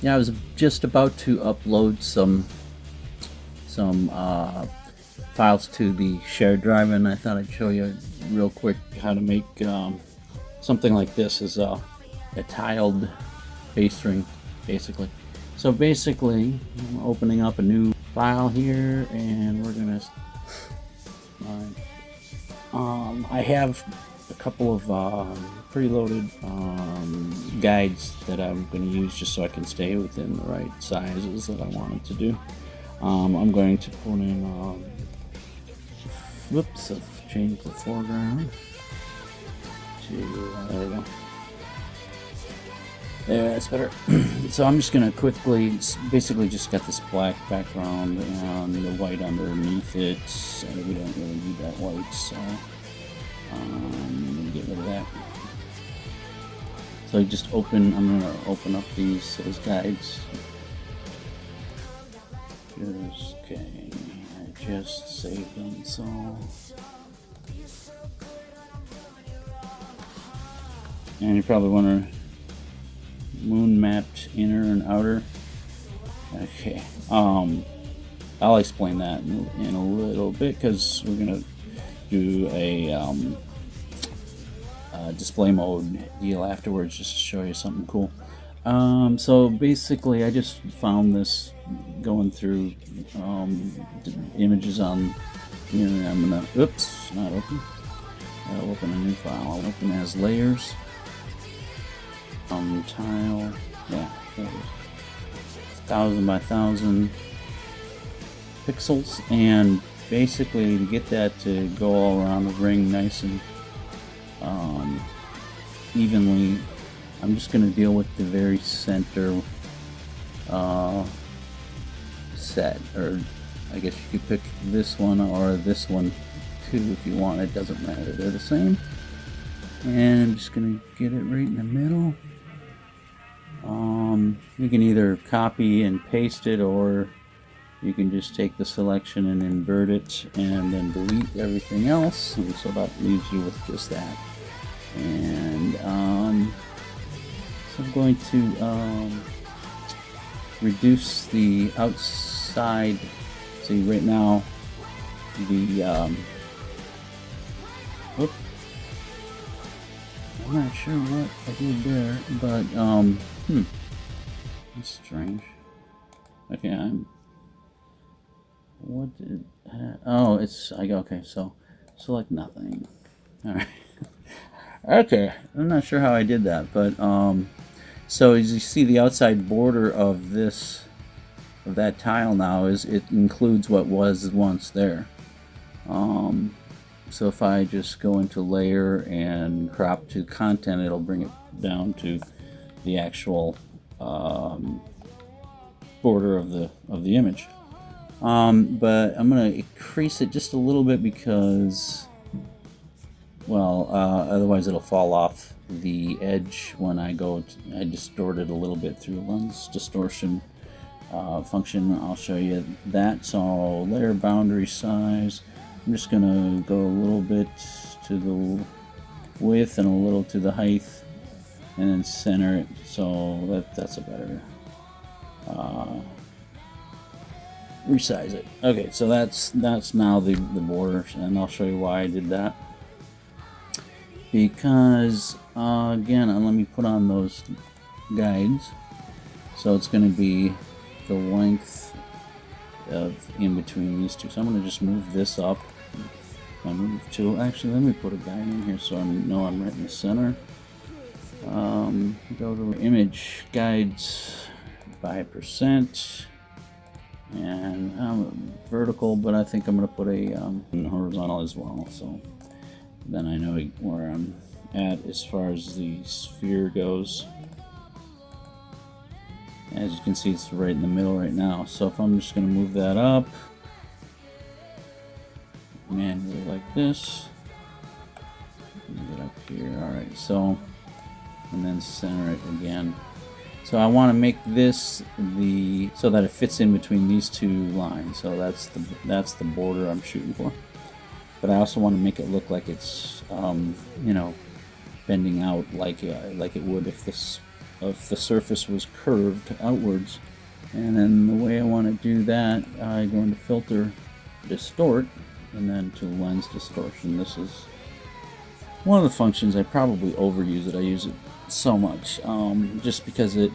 Yeah, I was just about to upload some files to the shared drive, and I thought I'd show you real quick how to make something like this is a tiled bass string, basically. So basically, I'm opening up a new file here, and we're gonna. I have a couple of preloaded guides that I'm going to use just so I can stay within the right sizes that I wanted to do. I'm going to put in. Whoops! I've changed the foreground to. There we go. There, that's better. So I'm just gonna quickly, basically just got this black background and the white underneath it. We don't really need that white, so get rid of that. So just open, I'm gonna open up these as guides. Okay, I just saved them, so. And you're probably wondering, moon mapped inner and outer. Okay, I'll explain that in a little bit because we're gonna do a display mode deal afterwards just to show you something cool. So basically, I just found this going through images on the internet. I'm gonna, oops, not open. I'll open a new file. I'll open as layers. Tile, yeah, 1,000 by 1,000 pixels, and basically to get that to go all around the ring nice and evenly, I'm just going to deal with the very center set, or I guess you could pick this one or this one too if you want. It doesn't matter, they're the same. And I'm just going to get it right in the middle. You can either copy and paste it, or you can just take the selection and invert it and then delete everything else, and so that leaves you with just that. And so I'm going to reduce the outside. See, right now the whoop, I'm not sure what I did there, but that's strange. Okay, what did, oh, it's, okay, so select nothing. Alright. Okay, I'm not sure how I did that, but so as you see, the outside border of that tile now it includes what was once there. So if I just go into layer and crop to content, it'll bring it down to the actual border of the image. But I'm gonna increase it just a little bit because, well, otherwise it'll fall off the edge when I go. I distort it a little bit through lens distortion function. I'll show you that. So layer boundary size. I'm just gonna go a little bit to the width and a little to the height, and then center it. So that's a better. Resize it. Okay, so that's now the border, and I'll show you why I did that. Because again, let me put on those guides. So it's going to be the length of in between these two. So I'm going to just move this up. I move to, actually, let me put a guide in here so I know I'm right in the center. Go to image guides by % and vertical, but I think I'm going to put a horizontal as well, so then I know where I'm at as far as the sphere goes. As you can see, it's right in the middle right now. So if I'm just going to move that up manually like this, get up here. All right, so, and then center it again. So I want to make this so that it fits in between these two lines. So that's the border I'm shooting for. But I also want to make it look like it's you know, bending out like it would if this if the surface was curved outwards. And then the way I want to do that, I go into Filter, Distort, and then to Lens Distortion. This is one of the functions. I probably overuse it. I use it so much, just because it,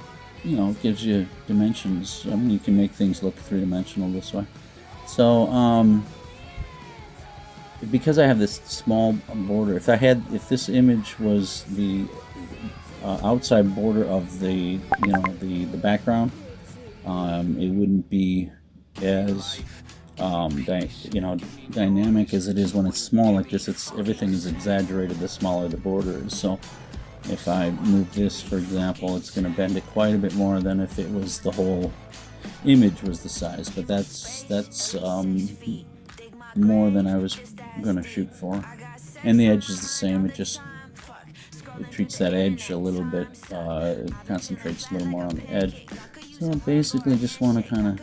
gives you dimensions. I mean, you can make things look three-dimensional this way. So, because I have this small border, if this image was the outside border of the the background, it wouldn't be as dynamic as it is when it's small like this. Everything is exaggerated the smaller the border is. So if I move this, for example, it's going to bend it quite a bit more than if it was the whole image was the size. But that's more than I was going to shoot for. And the edge is the same. It treats that edge a little bit, it concentrates a little more on the edge. So I basically just want to kind of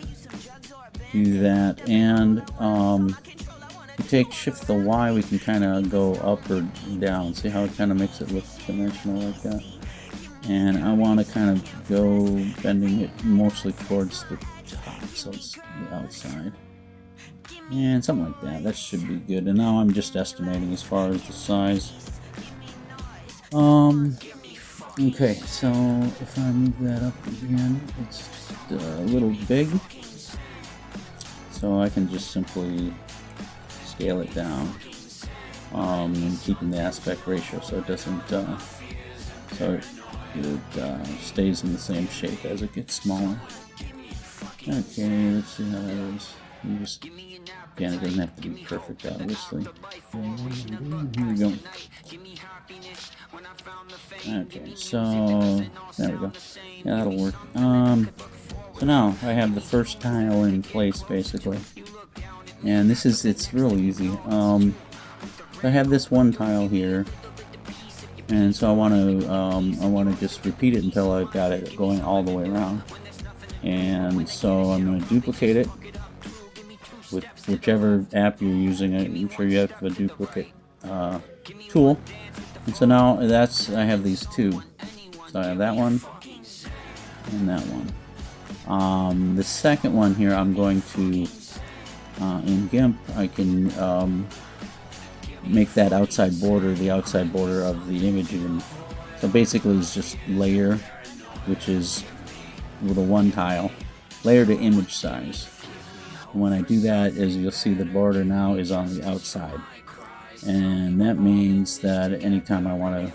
do that. And if we take Shift the Y, we can kind of go up or down. See how it kind of makes it look dimensional like that? And I want to kind of go bending it mostly towards the top, so it's the outside. And something like that. That should be good. And now I'm just estimating as far as the size. Okay, so if I move that up again, it's a little big. So I can just simply scale it down, and keeping the aspect ratio so it doesn't, it stays in the same shape as it gets smaller. Okay, let's see how that is. Again, it doesn't have to be perfect, obviously. Here we go. Okay, so there we go. Yeah, that'll work. So now I have the first tile in place, basically, and it's real easy. I have this one tile here, and so I want to just repeat it until I've got it going all the way around. And so I'm going to duplicate it with whichever app you're using. I'm sure you have a duplicate tool. And so now I have these two. So I have that one and that one. The second one here, I'm going to, in GIMP, I can make that outside border the outside border of the image. So basically it's just layer, which is with a one tile, layer to image size. And when I do that, as you'll see, the border now is on the outside. And that means that anytime I want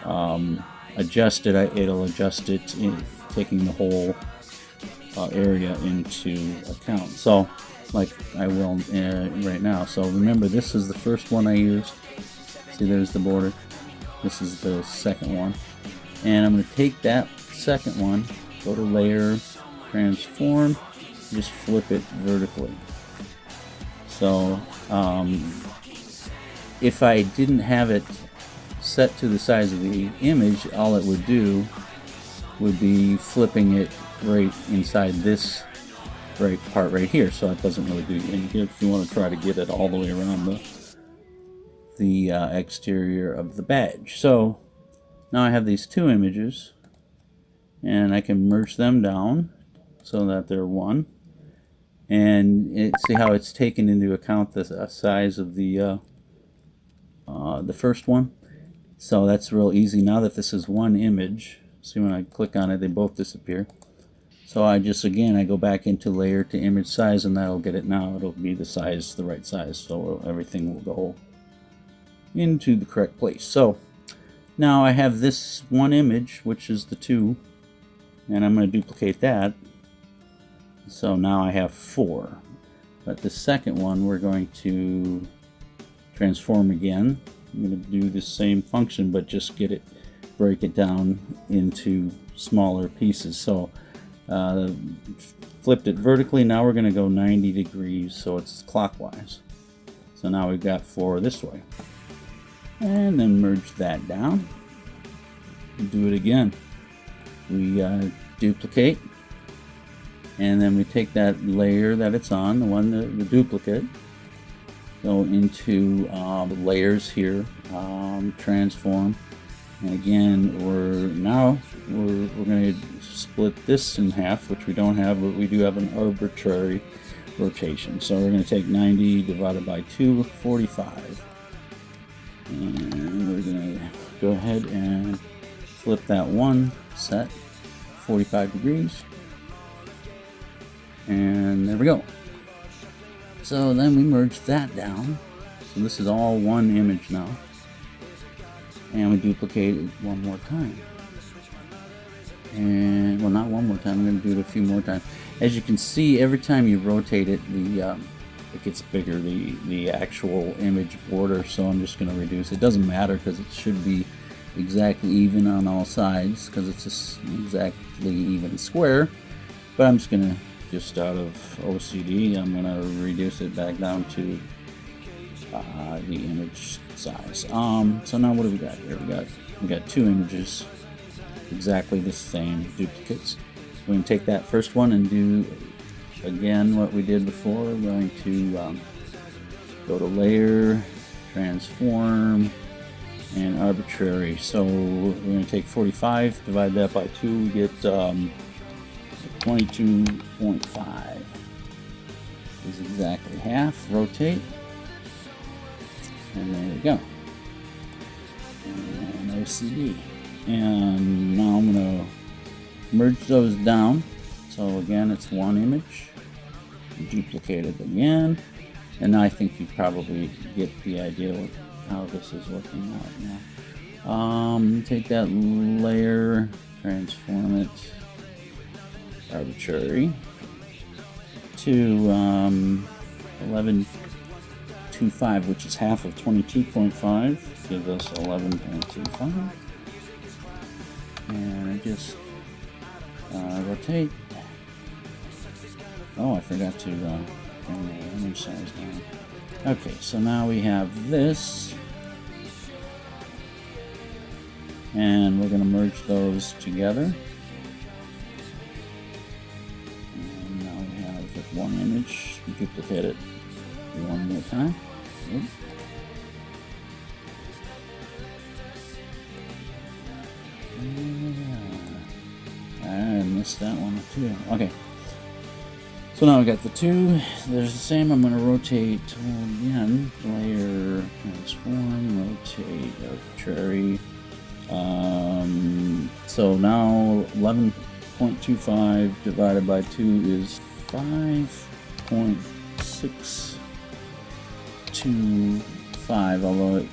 to adjust it, it'll adjust it, taking the whole area into account. So, like I will right now. So remember, this is the first one I used. See, there's the border. This is the second one. And I'm going to take that second one, go to Layer, Transform, just flip it vertically. So, if I didn't have it set to the size of the image, all it would do would be flipping it right inside this part right here. So it doesn't really do any good if you want to try to get it all the way around the exterior of the badge. So now I have these two images, and I can merge them down so that they're one. And see how it's taken into account the size of the first one. So that's real easy. Now that this is one image, see, when I click on it, they both disappear. So I go back into layer to image size, and that'll get it now. It'll be the right size, so everything will go into the correct place. So now I have this one image, which is the two, and I'm going to duplicate that. So now I have four. But the second one, we're going to transform again. I'm going to do the same function, but just break it down into smaller pieces. So flipped it vertically. Now we're going to go 90 degrees, so it's clockwise. So now we've got four this way. And then merge that down. Do it again. We duplicate. And then we take that layer that it's on, the duplicate, go into the layers here, transform, And again, we're going to split this in half, which we don't have, but we do have an arbitrary rotation. So we're going to take 90 divided by 2, 45. And we're going to go ahead and flip that one set 45 degrees. And there we go. So then we merge that down. So this is all one image now. And we duplicate it one more time. And, well, not one more time, I'm going to do it a few more times. As you can see, every time you rotate it, it gets bigger, the actual image border, so I'm just going to reduce it. It doesn't matter because it should be exactly even on all sides because it's just exactly even square. But I'm just going to, just out of OCD, I'm going to reduce it back down to the image size. So now what do we got here? We got two images, exactly the same duplicates. We're going to take that first one and do again what we did before. We're going to go to Layer, Transform, and Arbitrary. So we're going to take 45, divide that by 2, we get 22.5 is exactly half. Rotate. And there we go. And OCD. And now I'm going to merge those down. So again, it's one image. Duplicate it again. And now I think you probably get the idea of how this is working out now. Take that layer, transform it, arbitrary, to 11.25, which is half of 22.5, gives us 11.25. And I just rotate. Oh, I forgot to bring the image size down. Okay, so now we have this. And we're going to merge those together. And now we have one image. Duplicate it one more time. Oops. I missed that one too. Okay. So now we got the two. There's the same. I'm going to rotate again. Layer, transform, rotate, arbitrary. So now 11.25 divided by 2 is 5.625, although it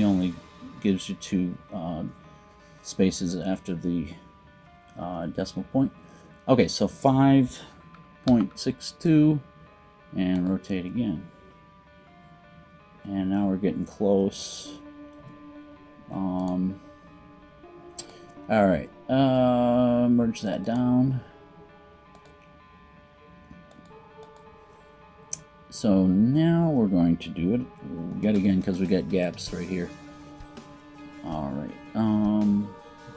only gives you two spaces after the decimal point. Okay, so 5.62 and rotate again. And now we're getting close. Alright, merge that down. So now we're going to do it yet again because we got gaps right here. Alright,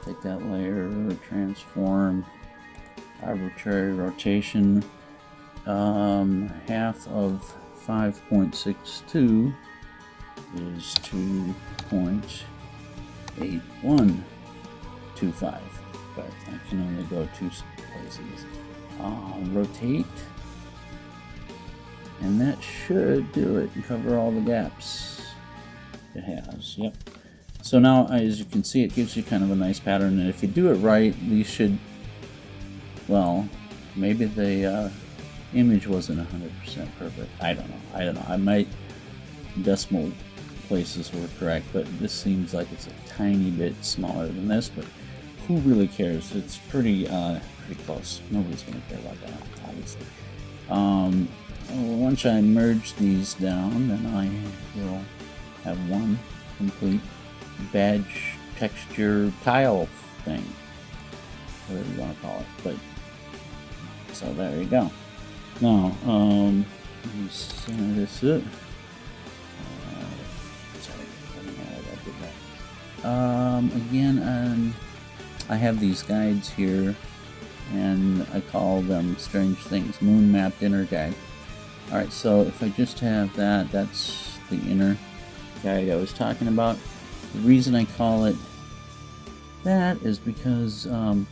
take that layer, transform, arbitrary rotation. Half of 5.62 is 2.8125, but I can only go two places. Rotate, and that should do it and cover all the gaps. It has, yep. So now, as you can see, it gives you kind of a nice pattern, and if you do it right, these should, well, maybe the image wasn't 100% perfect. I don't know. I might, decimal places were correct, but this seems like it's a tiny bit smaller than this, but who really cares? It's pretty close. Nobody's going to care about that, obviously. Once I merge these down, then I will have one complete badge texture tile thing, whatever you want to call it. But so there you go. Now, let me center this up. Sorry, I don't know why that did that. Again, I have these guides here, and I call them strange things. Moon mapped inner guide. Alright, so if I just have that, that's the inner guide I was talking about. The reason I call it that is because I'm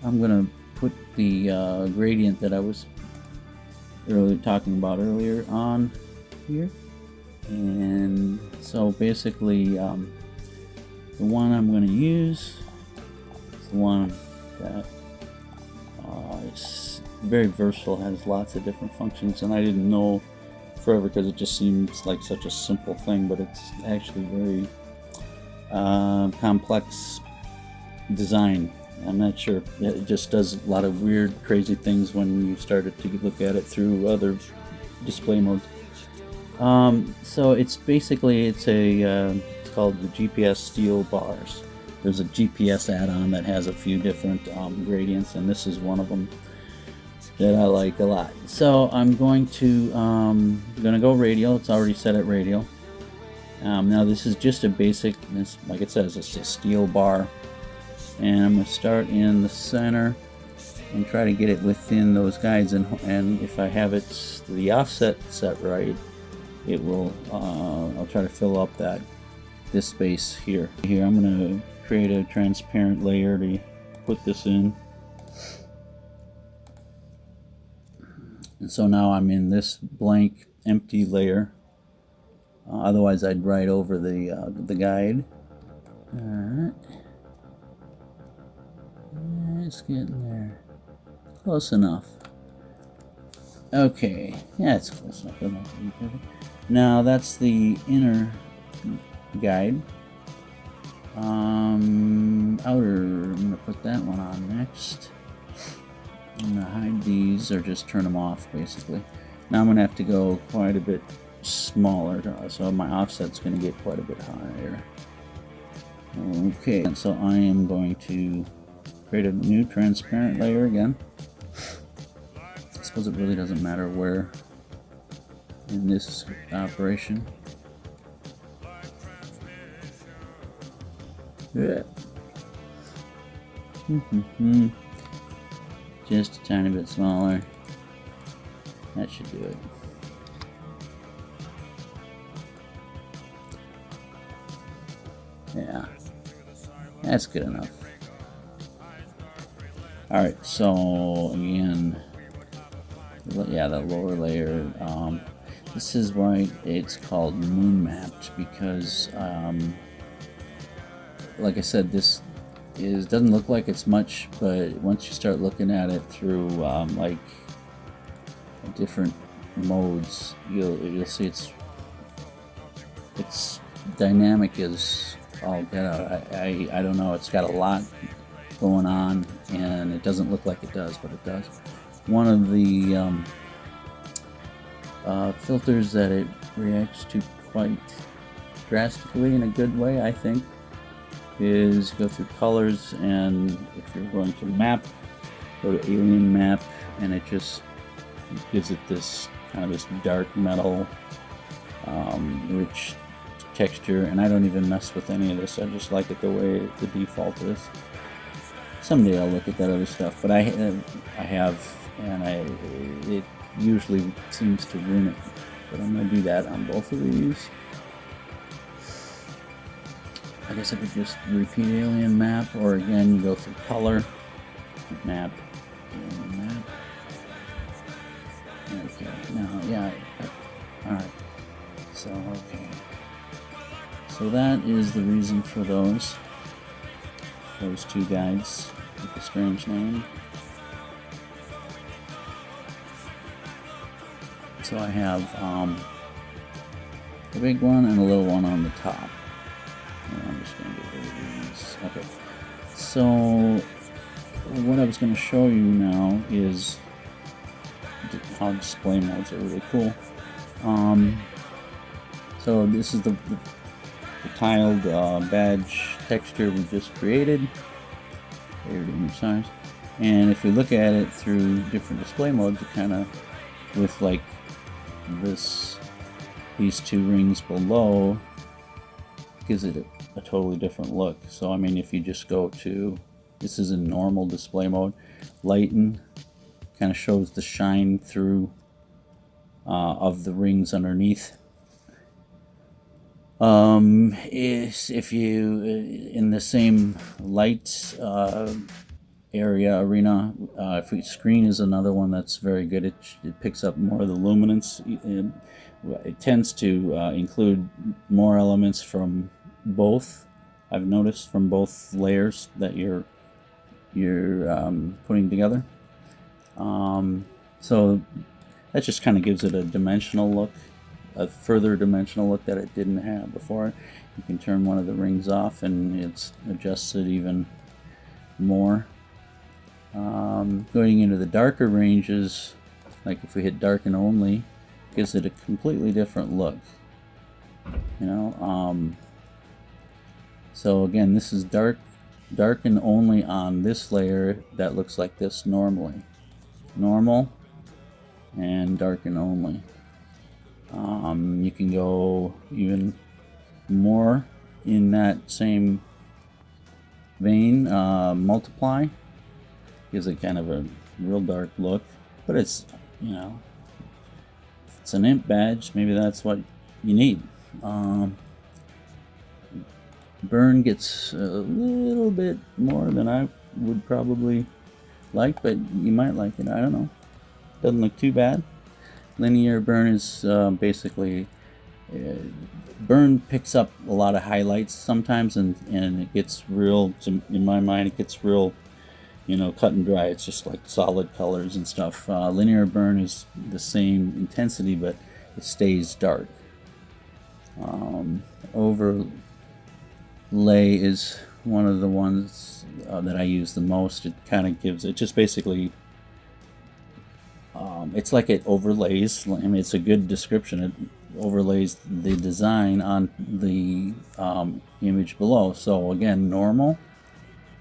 going to put the gradient that I was talking about earlier on here. And so basically the one I'm going to use is the one that is very versatile, has lots of different functions, and I didn't know forever because it just seems like such a simple thing, but it's actually very complex design. I'm not sure. It just does a lot of weird, crazy things when you started to look at it through other display modes. So it's basically it's called the GPS steel bars. There's a GPS add-on that has a few different gradients, and this is one of them that I like a lot. So I'm going to go radial. It's already set at radial. Now this is just a basic, like it says, it's a steel bar, and I'm going to start in the center and try to get it within those guides. And if I have it the offset set right, it will. I'll try to fill up this space here. Here I'm going to create a transparent layer to put this in. And so now I'm in this blank, empty layer. Otherwise, I'd write over the guide. All right, it's getting there, close enough. Okay, yeah, it's close enough. Now that's the inner guide. Outer, I'm gonna put that one on next. I'm going to hide these or just turn them off basically. Now I'm going to have to go quite a bit smaller, so my offset's going to get quite a bit higher. Okay, and so I am going to create a new transparent layer again. I suppose it really doesn't matter where in this operation. Yeah. Just a tiny bit smaller. That should do it. Yeah, that's good enough. Alright, so again, yeah, the lower layer, this is why it's called moon mapped, because like I said, this doesn't look like it's much, but once you start looking at it through like different modes, you'll see it's dynamic as all get out. I don't know, it's got a lot going on, and it doesn't look like it does, but it does. One of the filters that it reacts to quite drastically in a good way, I think, is go through colors, and if you're going to map, go to alien map, and it just gives it this kind of this dark metal rich texture, and I don't even mess with any of this. I just like it the way the default is. Someday I'll look at that other stuff, but I have, and it usually seems to ruin it, but I'm going to do that on both of these. I guess I could just repeat alien map, or again go through color, map, alien map. Okay, now, yeah, alright, so, okay. So that is the reason for those two guides with a strange name. So I have a big one and a little one on the top. I'm just going to get rid of these. Okay, so what I was going to show you now is how display modes are really cool. So this is the tiled badge texture we just created. Favorite image size. And if we look at it through different display modes, it kind of, with like these two rings below, gives it a totally different look. So I mean, if you just go to, this is in normal display mode, lighten, kind of shows the shine through of the rings underneath. Is if you in the same light area arena, if screen is another one that's very good. It picks up more of the luminance. It tends to include more elements from both. I've noticed from both layers that you're putting together. So that just kind of gives it a dimensional look, a further dimensional look that it didn't have before. You can turn one of the rings off and it's adjusted even more. Going into the darker ranges, like if we hit darken only, gives it a completely different look. So again, this is darken only on this layer that looks like this normally. Normal and darken only. You can go even more in that same vein. Multiply gives it kind of a real dark look, but it's, it's an imp badge. Maybe that's what you need. Burn gets a little bit more than I would probably like, but you might like it. I don't know. Doesn't look too bad. Linear burn is basically burn picks up a lot of highlights sometimes, and it gets real. In my mind, it gets real, cut and dry. It's just like solid colors and stuff. Linear burn is the same intensity, but it stays dark. Overlay is one of the ones that I use the most. It kind of gives it just basically. It's like it overlays. I mean, it's a good description. It overlays the design on the image below. So again, normal.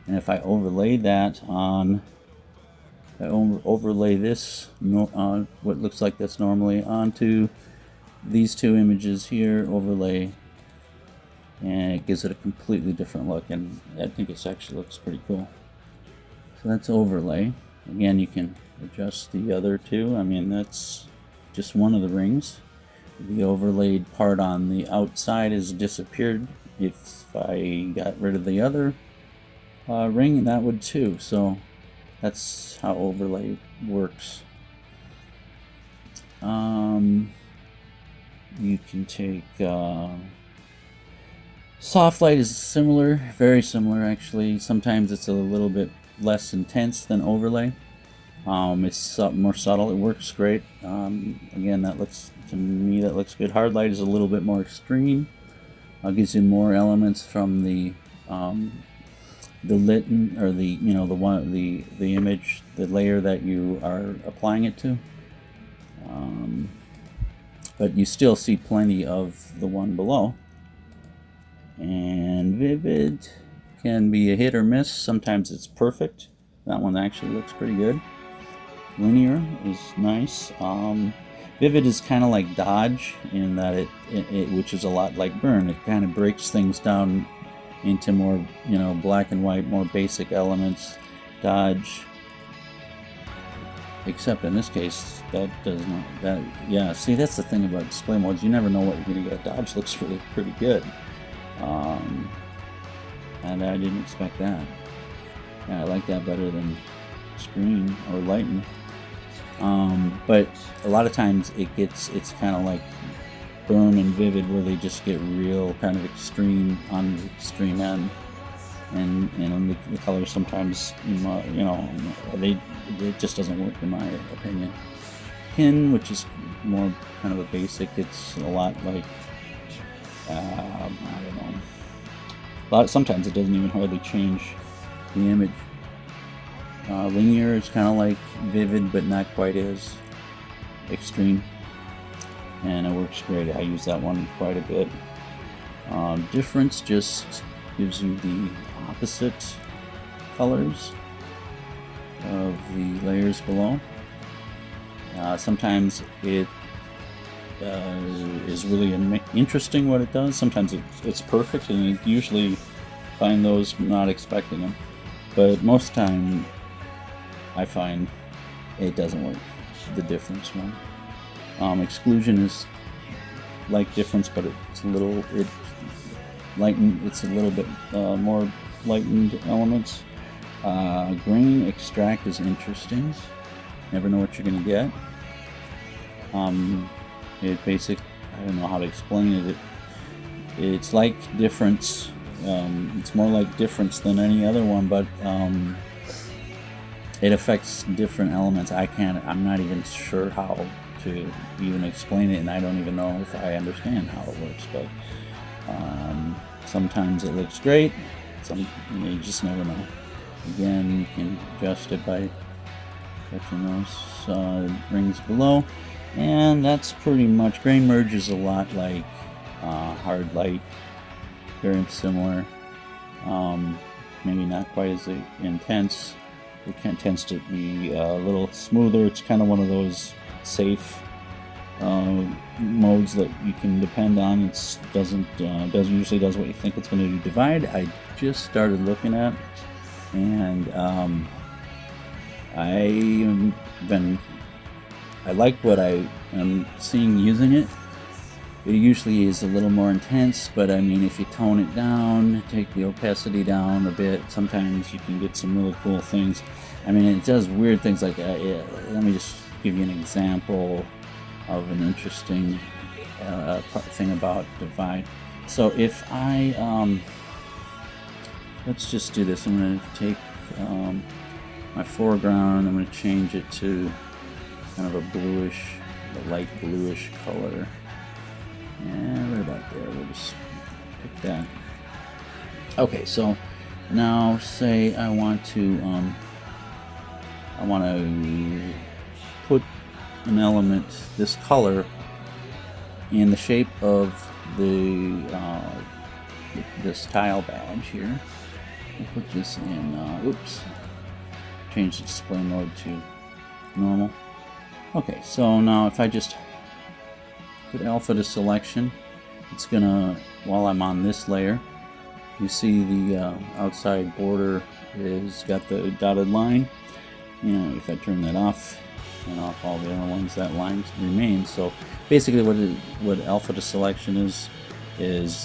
And if I overlay that on, overlay this, what looks like this normally, onto these two images here, overlay, and it gives it a completely different look. And I think it actually looks pretty cool. So that's overlay. Again, you can adjust the other two. I mean, that's just one of the rings. The overlaid part on the outside has disappeared. If I got rid of the other ring, that would too. So that's how overlay works. You can take soft light is similar, very similar actually. Sometimes it's a little bit less intense than overlay. It's more subtle. It works great. Again, that looks good. Hard light is a little bit more extreme. Gives you more elements from the lit, or the the image, the layer that you are applying it to. But you still see plenty of the one below. And vivid can be a hit or miss. Sometimes it's perfect. That one actually looks pretty good. Linear is nice. Vivid is kind of like dodge in that it which is a lot like burn. It kind of breaks things down into more, black and white, more basic elements. Dodge, except in this case, that does not. Yeah. See, that's the thing about display modes. You never know what you're going to get. Dodge looks really pretty good, and I didn't expect that. Yeah, I like that better than screen or lighten. But a lot of times it's kind of like burn and vivid, where they just get real kind of extreme on the extreme end, and the colors sometimes it just doesn't work in my opinion. Pin, which is more kind of a basic, it's a lot like I don't know. Sometimes it doesn't even hardly change the image. Linear is kind of like vivid, but not quite as extreme, and it works great. I use that one quite a bit. Difference just gives you the opposite colors of the layers below. Sometimes it is really interesting what it does. Sometimes it's perfect, and you usually find those not expecting them. But most time, I find it doesn't work. The difference one. Exclusion is like difference, but it's a little lightened. It's a little bit more lightened elements. Green extract is interesting. Never know what you're gonna get. I don't know how to explain it. It's like difference. It's more like difference than any other one, but it affects different elements. I'm not even sure how to even explain it, and I don't even know if I understand how it works, but sometimes it looks great. You just never know. Again, you can adjust it by touching those rings below, and that's pretty much. Grain merge is a lot like hard light, very similar. Maybe not quite as intense. It tends to be a little smoother. It's kind of one of those safe modes that you can depend on. It doesn't usually does what you think it's going to do. Divide, I just started looking at, and I like what I am seeing using it. It usually is a little more intense, but I mean, if you tone it down, take the opacity down a bit, sometimes you can get some really cool things. I mean, it does weird things like let me just give you an example of an interesting thing about Divide. So if I let's just do this. I'm going to take my foreground. I'm going to change it to kind of a light bluish color. And right about there, we'll just pick that. Okay, so now say I want to put an element, this color, in the shape of this tile badge here. I'll put this in. Change the display mode to normal. Okay, so now if I just put alpha to selection, it's gonna, while I'm on this layer, you see the outside border is got the dotted line. If I turn that off and off all the other ones, that line remains. So basically what alpha to selection is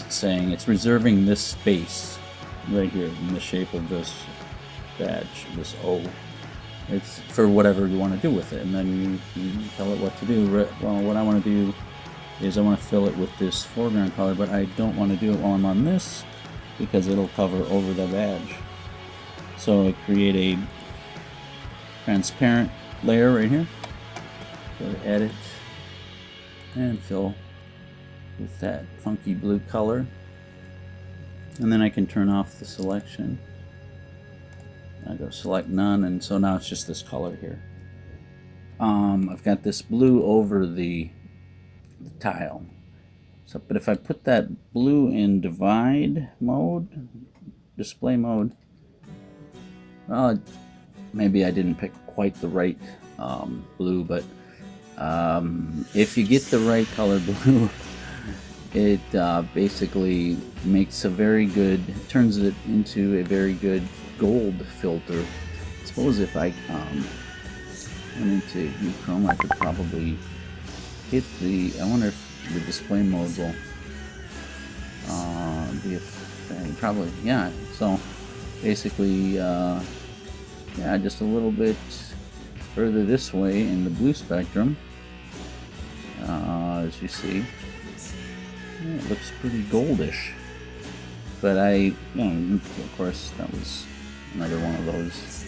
saying, it's reserving this space right here in the shape of this badge, this O. It's for whatever you want to do with it, and then you tell it what to do. Well, what I want to do is I want to fill it with this foreground color, but I don't want to do it while I'm on this because it'll cover over the badge. So I create a transparent layer right here. Go to edit and fill with that funky blue color. And then I can turn off the selection. I go select none, and so now it's just this color here. I've got this blue over the tile. So, but if I put that blue in divide mode, display mode, well, maybe I didn't pick quite the right blue, but if you get the right color blue, it basically makes a very good, turns it into a very good gold filter. I suppose if I went into Chrome, I could probably hit the, I wonder if the display mode will be probably, yeah. So basically, yeah, just a little bit further this way in the blue spectrum, as you see. Yeah, it looks pretty goldish, but of course, that was another one of those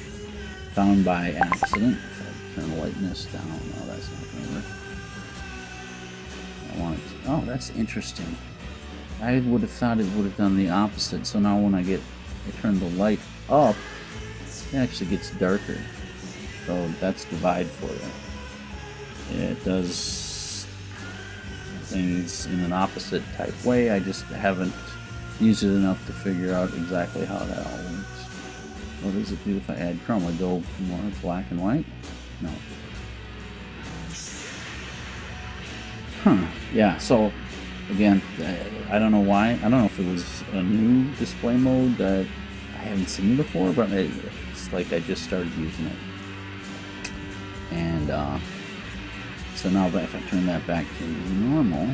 found by accident. If I turn the lightness down, no, that's not going to work. I want it to, oh, that's interesting. I would have thought it would have done the opposite. So now when I turn the light up, it actually gets darker. So that's divide for you. It does things in an opposite type way. I just haven't used it enough to figure out exactly how that all works. What does it do if I add chrome? Would go more black and white? No. Yeah, so again, I don't know why. I don't know if it was a new display mode that I haven't seen before, but it's like I just started using it. And so now if I turn that back to normal,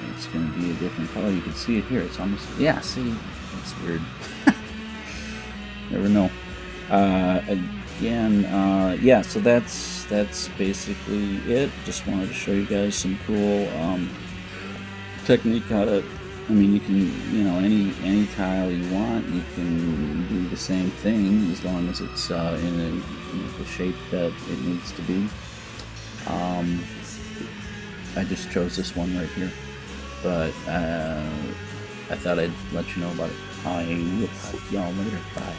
it's going to be a different color. You can see it here. It's almost, yeah, see, it's weird. Never know. Again, yeah, so that's basically it. Just wanted to show you guys some cool technique how to, I mean, you can, you know, any tile you want, you can do the same thing as long as it's in the shape that it needs to be. I just chose this one right here, but I thought I'd let you know about it. I will talk to y'all later. Bye.